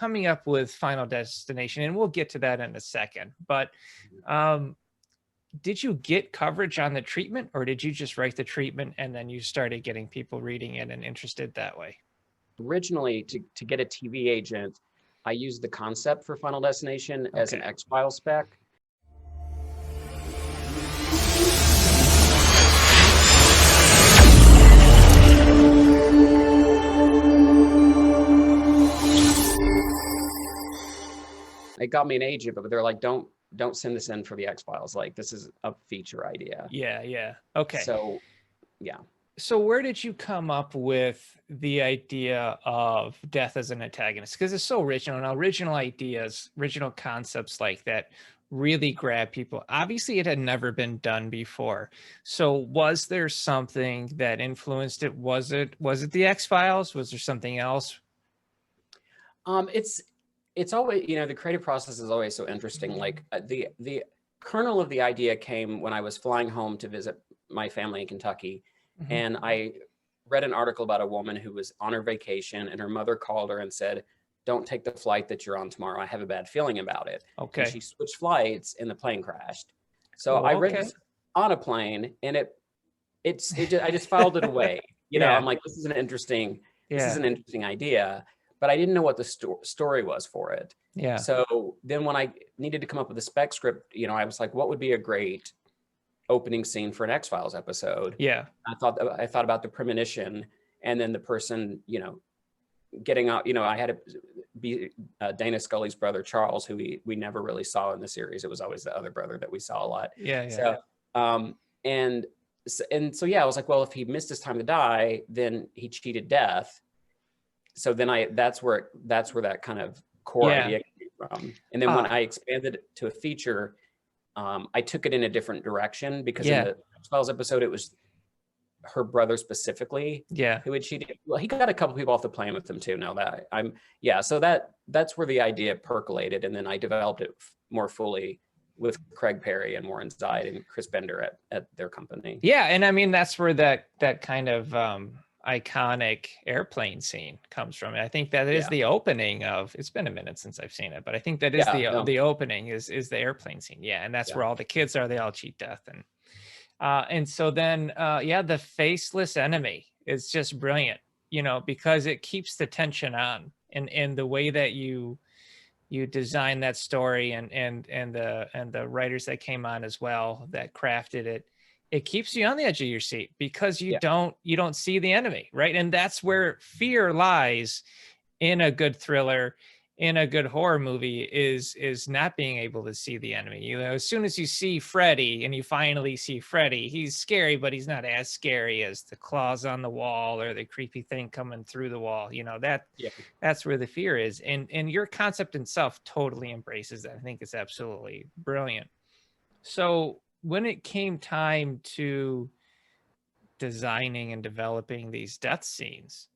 coming up with Final Destination, and we'll get to that in a second, but did you get coverage on the treatment, or did you just write the treatment and then you started getting people reading it and interested that way? Originally, to get a TV agent, I used the concept for Final Destination as an X-Files spec. It got me an agent, but they're like, don't send this in for the X-Files. Like, this is a feature idea. Yeah. Okay. So, yeah. So where did you come up with the idea of death as an antagonist? Because it's so original, and original ideas, original concepts like that really grab people. Obviously, it had never been done before. So was there something that influenced it? Was it the X-Files? Was there something else? It's always, the creative process is always so interesting. Like the kernel of the idea came when I was flying home to visit my family in Kentucky. Mm-hmm. And I read an article about a woman who was on her vacation, and her mother called her and said, don't take the flight that you're on tomorrow. I have a bad feeling about it. Okay. And she switched flights and the plane crashed. So I read this on a plane, and I just filed it away. I'm like, this is an interesting idea, but I didn't know what the story was for it. Yeah. So then when I needed to come up with a spec script, I was like, what would be a great opening scene for an X-Files episode? Yeah. I thought about the premonition, and then the person, getting out, I had to be Dana Scully's brother, Charles, who we never really saw in the series. It was always the other brother that we saw a lot. Yeah. So, and so, I was like, well, if he missed his time to die, then he cheated death. So then that's where that kind of core idea came from. And then when I expanded it to a feature, I took it in a different direction, because in the X-Files episode, it was her brother specifically who had cheated. Well, he got a couple people off the plane with him too. Now that so that's where the idea percolated, and then I developed it more fully with Craig Perry and Warren Zide and Chris Bender at their company. Yeah, and I mean that's where that kind of iconic airplane scene comes from. I think that is the opening of. It's been a minute since I've seen it, but I think that is the opening is the airplane scene. Yeah, and that's where all the kids are. They all cheat death, and so then the faceless enemy is just brilliant. Because it keeps the tension on, and the way that you design that story, and the writers that came on as well that crafted it. It keeps you on the edge of your seat, because you don't see the enemy, right? And that's where fear lies in a good thriller, in a good horror movie, is not being able to see the enemy. As soon as you see Freddy, and you finally see Freddy, he's scary, but he's not as scary as the claws on the wall or the creepy thing coming through the wall. That's where the fear is. And your concept itself totally embraces that. I think it's absolutely brilliant. So when it came time to designing and developing these death scenes,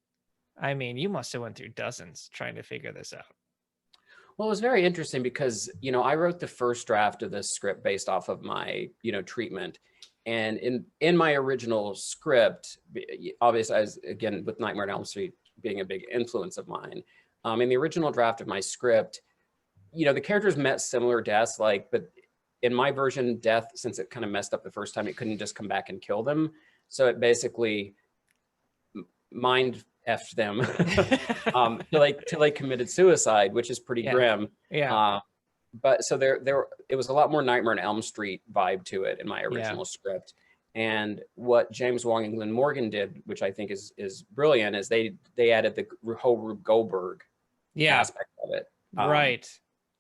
I mean, you must have went through dozens trying to figure this out. Well, it was very interesting because, I wrote the first draft of this script based off of my, treatment. And in my original script, obviously, again, with Nightmare on Elm Street being a big influence of mine, in the original draft of my script, the characters met similar deaths, but in my version, death, since it kind of messed up the first time, it couldn't just come back and kill them. So it basically mind effed them till they committed suicide, which is pretty grim. Yeah. But so it was a lot more Nightmare on Elm Street vibe to it in my original script. And what James Wong and Glenn Morgan did, which I think is brilliant, is they added the whole Rube Goldberg aspect of it. Right.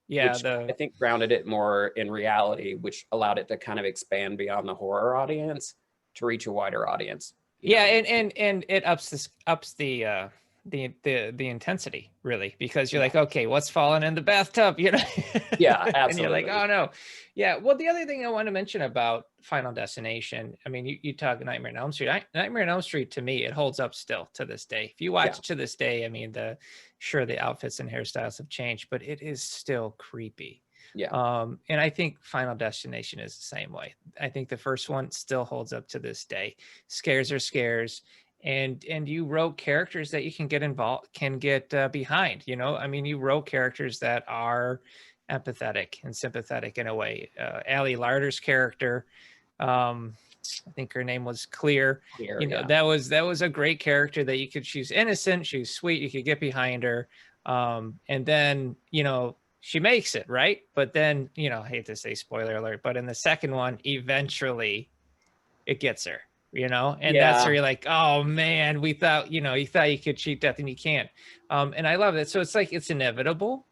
Yeah, which I think grounded it more in reality, which allowed it to kind of expand beyond the horror audience to reach a wider audience. And it ups the intensity, really, because you're like, okay, what's falling in the bathtub? Yeah, absolutely. And you're like, oh no. Yeah. Well, the other thing I want to mention about Final Destination, I mean, you talk Nightmare on Elm Street. Nightmare on Elm Street, to me, it holds up still to this day. If you watch to this day, I mean, the outfits and hairstyles have changed, but it is still creepy. Yeah. And I think Final Destination is the same way. I think the first one still holds up to this day. Scares are scares, and you wrote characters that you can get involved, can get behind, you know. I mean, you wrote characters that are empathetic and sympathetic in a way. Ali Larter's character, I think her name was Clear. You know, that was a great character that you could, she's innocent, she's sweet, you could get behind her. And then, you know, she makes it, right? But then, you know, I hate to say spoiler alert, but in the second one, eventually it gets her, you know, and that's where you're like, oh man, we thought, you know, you thought you could cheat death and you can't. And I love it. So it's like, it's inevitable.